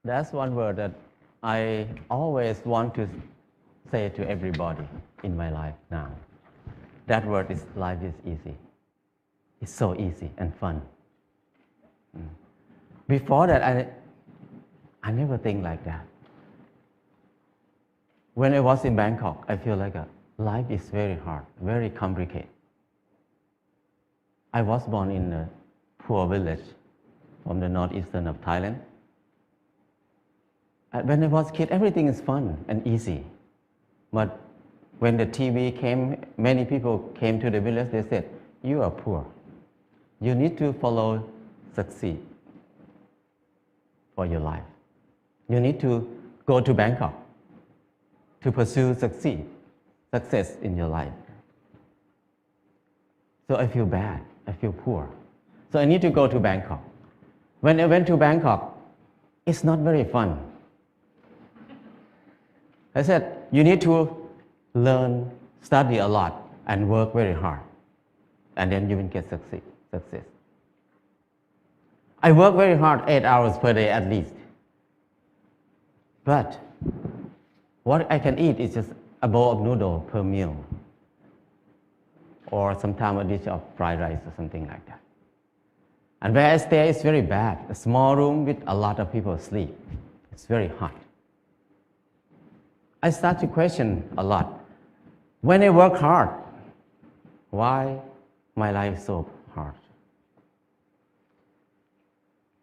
That's one word that I always want to say to everybody in my life now. That word is life is easy. It's so easy and fun. Before that, I never think like that. When I was in Bangkok, I feel like life is very hard, very complicated. I was born in a poor village from the northeastern of Thailand. When I was a kid, everything is fun and easy. But when the TV came, many people came to the village, they said, you are poor. You need to follow succeed for your life. You need to go to Bangkok to pursue success in your life. So I feel bad, I feel poor. So I need to go to Bangkok. When I went to Bangkok, it's not very fun. I said, you need to learn, study a lot, and work very hard. And then you will get success. I work very hard, 8 hours per day at least. But what I can eat is just a bowl of noodle per meal. Or sometimes a dish of fried rice or something like that. And where I stay is very bad. A small room with a lot of people sleep. It's very hot. I start to question a lot. When I work hard, why my life is so hard?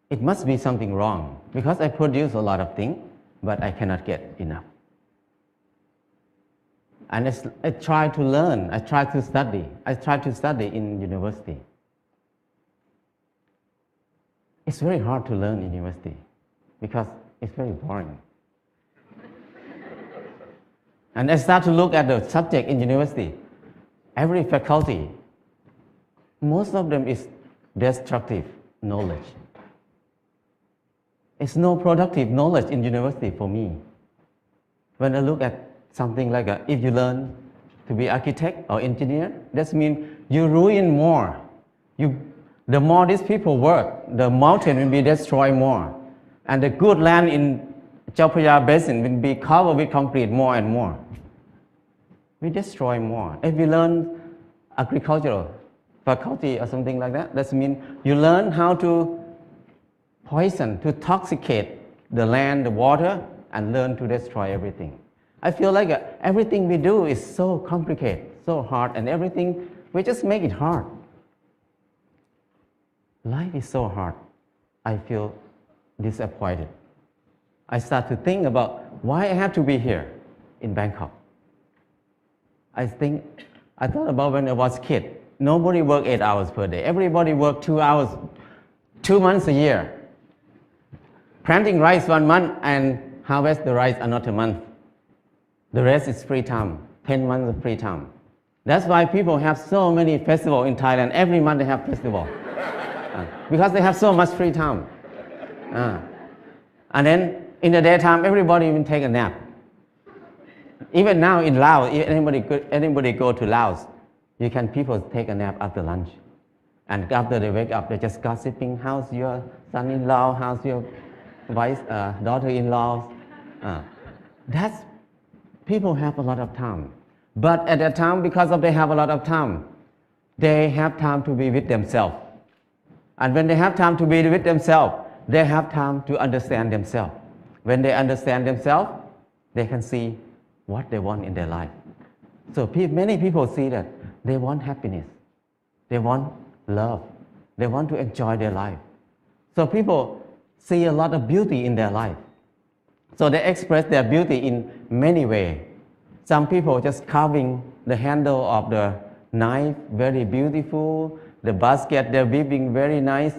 It must be something wrong because I produce a lot of things, but I cannot get enough. And I try to learn, I try to study. I try to study in university. It's very hard to learn in university because it's very boring. And I start to look at the subject in university. Every faculty, most of them is destructive knowledge. It's no productive knowledge in university for me. When I look at something like if you learn to be architect or engineer, that means you ruin more. The more these people work, the mountain will be destroyed more. And the good land in Chao Phraya Basin will be covered with concrete more and more. We destroy more. If you learn agricultural faculty or something like that, that means you learn how to poison, to toxicate the land, the water, and learn to destroy everything. I feel like everything we do is so complicated, so hard, and everything, we just make it hard. Life is so hard. I feel disappointed. I start to think about why I have to be here in Bangkok. I thought about when I was a kid. Nobody worked 8 hours per day. Everybody worked 2 hours, 2 months a year. Planting rice 1 month and harvest the rice another month. The rest is free time, 10 months of free time. That's why people have so many festivals in Thailand. Every month they have festival. Because they have so much free time. And then in the daytime, everybody will take a nap. Even now in Laos, if anybody go to Laos, people take a nap after lunch. And after they wake up, they're just gossiping, how's your son-in-law, how's your daughter-in-law. People have a lot of time. But at that time, because they have a lot of time, they have time to be with themselves. And when they have time to be with themselves, they have time to understand themselves. When they understand themselves, they can see what they want in their life. So many people see that they want happiness. They want love. They want to enjoy their life. So people see a lot of beauty in their life. So they express their beauty in many ways. Some people just carving the handle of the knife, very beautiful. The basket, they're weaving very nice.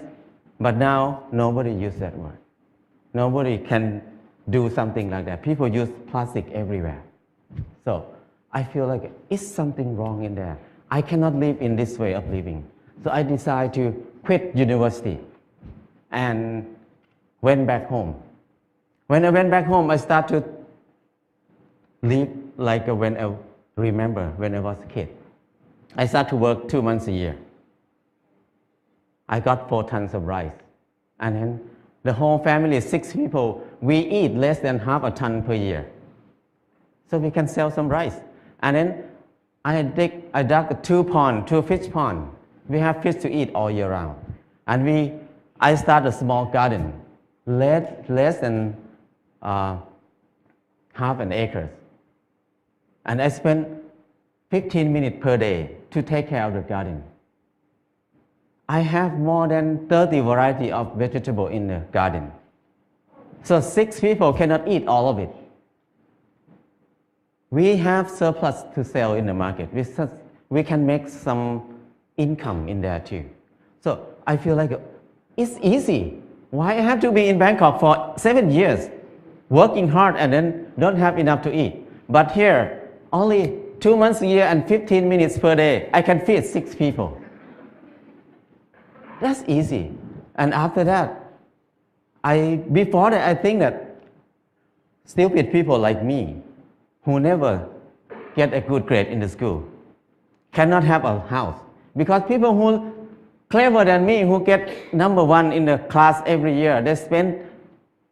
But now, nobody uses that word. Nobody can do something like that. People use plastic everywhere. So I feel like it's something wrong in there. I cannot live in this way of living. So I decided to quit university and went back home. When I went back home, I started to live like when I remember when I was a kid. I started to work 2 months a year. I got 4 tons of rice. And then The whole family, 6 people, we eat less than half a ton per year. So we can sell some rice. And then I dug 2 fish pond. We have fish to eat all year round. And I started a small garden, less than half an acre. And I spent 15 minutes per day to take care of the garden. I have more than 30 varieties of vegetable in the garden. So 6 people cannot eat all of it. We have surplus to sell in the market. We can make some income in there too. So I feel like it's easy. Why I have to be in Bangkok for 7 years, working hard and then don't have enough to eat? But here, only 2 months a year and 15 minutes per day, I can feed 6 people. That's easy. And after that, before that, I think that stupid people like me, who never get a good grade in the school, cannot have a house. Because people who clever than me, who get number 1 in the class every year,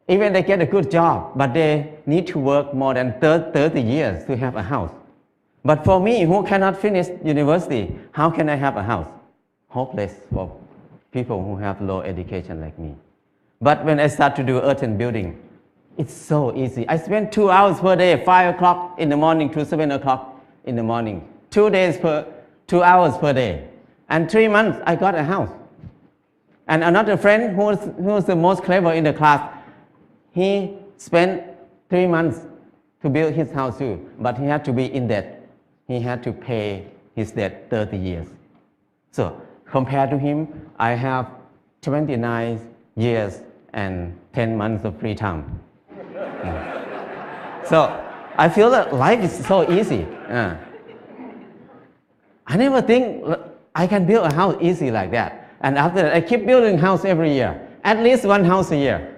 even they get a good job, but they need to work more than 30 years to have a house. But for me, who cannot finish university, how can I have a house? Hopeless for people who have low education like me. But when I start to do earth and building, it's so easy. I spend 2 hours per day, 5 o'clock in the morning to 7 o'clock in the morning. 2 hours per day. And 3 months, I got a house. And another friend who was the most clever in the class, he spent 3 months to build his house too, but he had to be in debt. He had to pay his debt 30 years. So compared to him, I have 29 years and 10 months of free time. So I feel that life is so easy. I never think I can build a house easy like that. And after that, I keep building house every year, at least 1 house a year.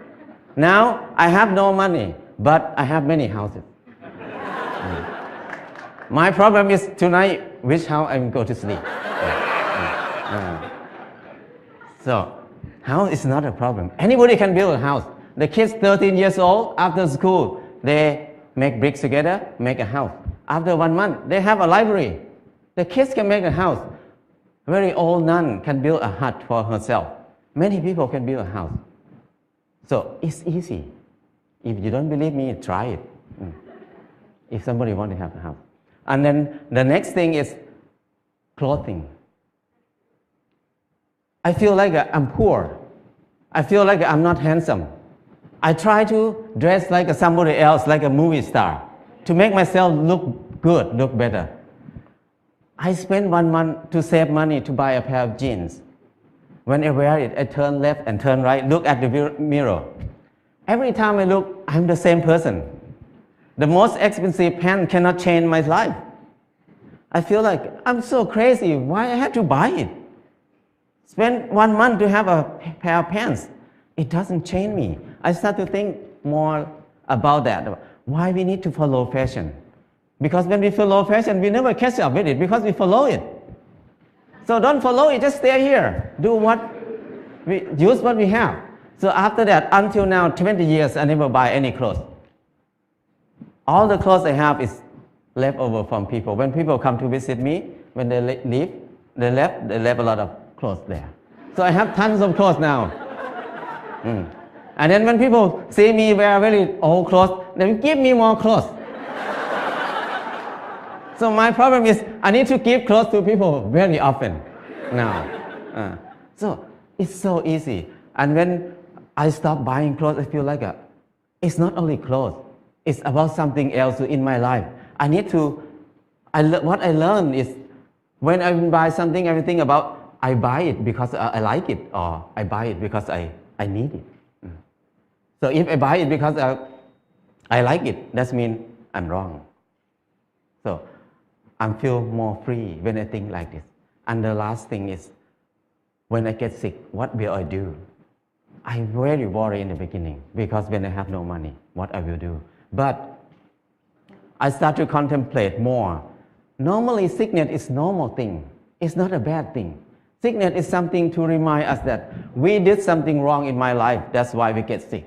Now I have no money, but I have many houses. My problem is tonight, which house I'm going to sleep. So house is not a problem. Anybody can build a house. The kids 13 years old, after school, they make bricks together, make a house. After 1 month, they have a library. The kids can make a house. Very old nun can build a hut for herself. Many people can build a house. So it's easy. If you don't believe me, try it. If somebody wants to have a house. And then the next thing is clothing. I feel like I'm poor. I feel like I'm not handsome. I try to dress like somebody else, like a movie star, to make myself look good, look better. I spend 1 month to save money to buy a pair of jeans. When I wear it, I turn left and turn right, look at the mirror. Every time I look, I'm the same person. The most expensive pants cannot change my life. I feel like I'm so crazy. Why I have to buy it? Spend 1 month to have a pair of pants. It doesn't change me. I start to think more about that. Why we need to follow fashion? Because when we follow fashion, we never catch up with it because we follow it. So don't follow it, just stay here. Use what we have. So after that, until now, 20 years, I never buy any clothes. All the clothes I have is left over from people. When people come to visit me, when they leave, they left a lot of clothes there. So I have tons of clothes now. And then when people see me wear very old clothes, they give me more clothes. So my problem is I need to give clothes to people very often now. So it's so easy. And when I stop buying clothes, I feel like it's not only clothes. It's about something else in my life. What I learned is when I buy something, everything about I buy it because I like it, or I buy it because I need it. So if I buy it because I like it, that means I'm wrong. So I feel more free when I think like this. And the last thing is, when I get sick, what will I do? I'm very worried in the beginning because when I have no money, what I will do. But I start to contemplate more. Normally, sickness is normal thing. It's not a bad thing. Sickness is something to remind us that we did something wrong in my life. That's why we get sick.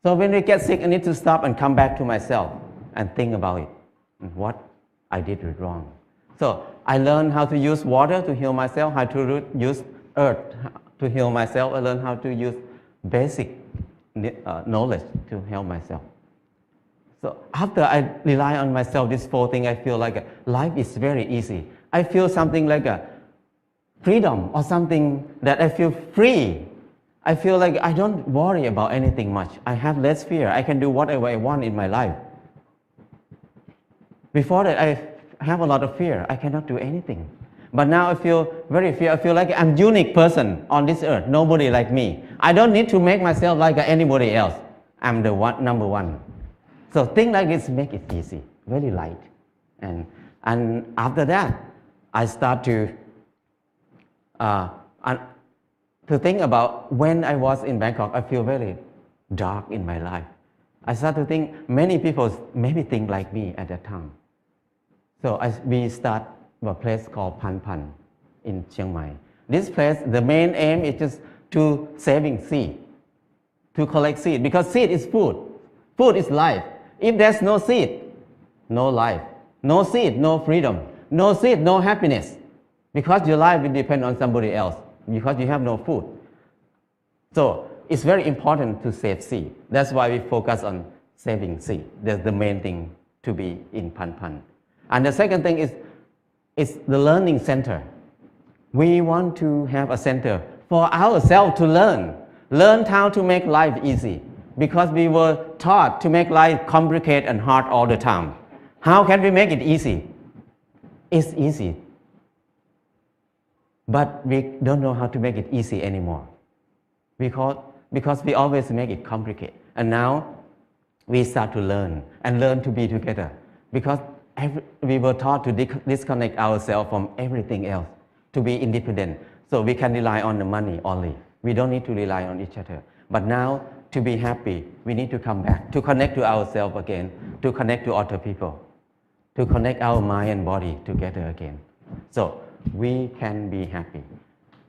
So when we get sick, I need to stop and come back to myself and think about it. What I did wrong. So I learned how to use water to heal myself, how to use earth to heal myself. I learned how to use basic knowledge to help myself. So after I rely on myself, this 4 things, I feel like life is very easy. I feel something like a freedom or something that I feel free. I feel like I don't worry about anything much. I have less fear. I can do whatever I want in my life. Before that, I have a lot of fear. I cannot do anything. But now I feel very fear. I feel like I'm a unique person on this earth. Nobody like me. I don't need to make myself like anybody else. I'm the number one. So things like this make it easy, very light. And after that, I start to think about when I was in Bangkok, I feel very dark in my life. I start to think many people maybe think like me at that time. So we start a place called Pan Pan in Chiang Mai. This place, the main aim is just to saving seed, to collect seed, because seed is food. Food is life. If there's no seed, no life. No seed, no freedom. No seed, no happiness. Because your life will depend on somebody else, because you have no food. So it's very important to save seed. That's why we focus on saving seed. That's the main thing to be in Pan Pan. And the second thing is the learning center. We want to have a center for ourselves to learn how to make life easy, because we were taught to make life complicated and hard all the time. How can we make it easy? It's easy, but we don't know how to make it easy anymore, because we always make it complicated. And now we start to learn to be together, because we were taught to disconnect ourselves from everything else, to be independent. So we can rely on the money only. We don't need to rely on each other. But now, to be happy, we need to come back, to connect to ourselves again, to connect to other people, to connect our mind and body together again. So we can be happy.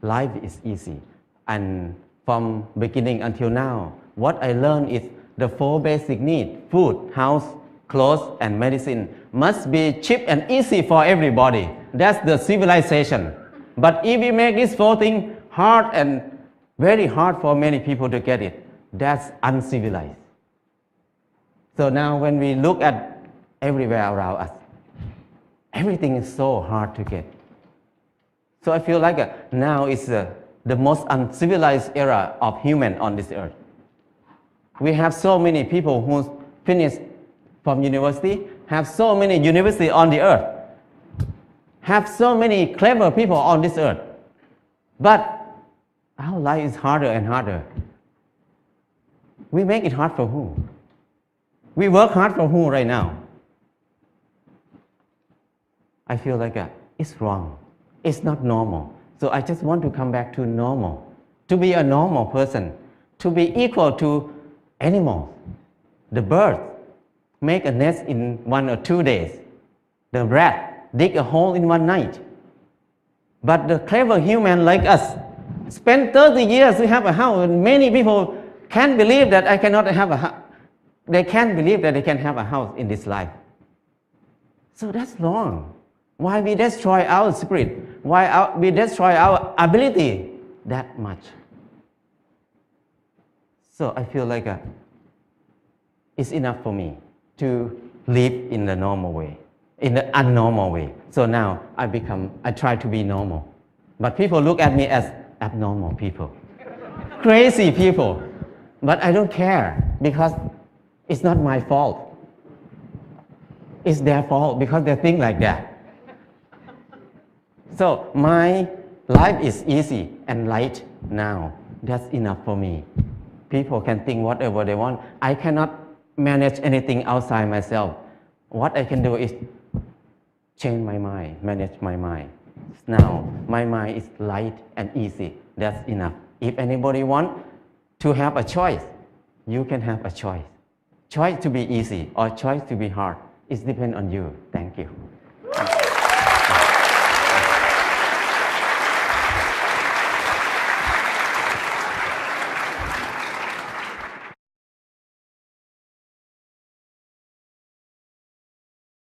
Life is easy. And from beginning until now, what I learned is the 4 basic needs: food, house, clothes, and medicine must be cheap and easy for everybody. That's the civilization. But if we make these 4 things hard and very hard for many people to get it, that's uncivilized. So now when we look at everywhere around us, everything is so hard to get. So I feel like now is the most uncivilized era of human on this earth. We have so many people who finished from university, have so many universities on the earth, have so many clever people on this earth. But our life is harder and harder. We make it hard for who? We work hard for who right now? I feel like it's wrong. It's not normal. So I just want to come back to normal, to be a normal person, to be equal to animals. The bird make a nest in 1 or 2 days. The rat dig a hole in 1 night. But the clever human like us spend 30 years to have a house, and many people can't believe that I cannot have a house. They can't believe that they can have a house in this life. So that's wrong. Why we destroy our spirit? Why we destroy our ability that much? So I feel like it's enough for me to live in the normal way, in the unnormal way. So now I try to be normal. But people look at me as abnormal people, crazy people. But I don't care, because it's not my fault. It's their fault, because they think like that. So my life is easy and light now. That's enough for me. People can think whatever they want. I cannot manage anything outside myself. What I can do is change my mind, manage my mind. Now my mind is light and easy. That's enough. If anybody want to have a choice, you can have a choice. Choice to be easy or choice to be hard. It depends on you. Thank you.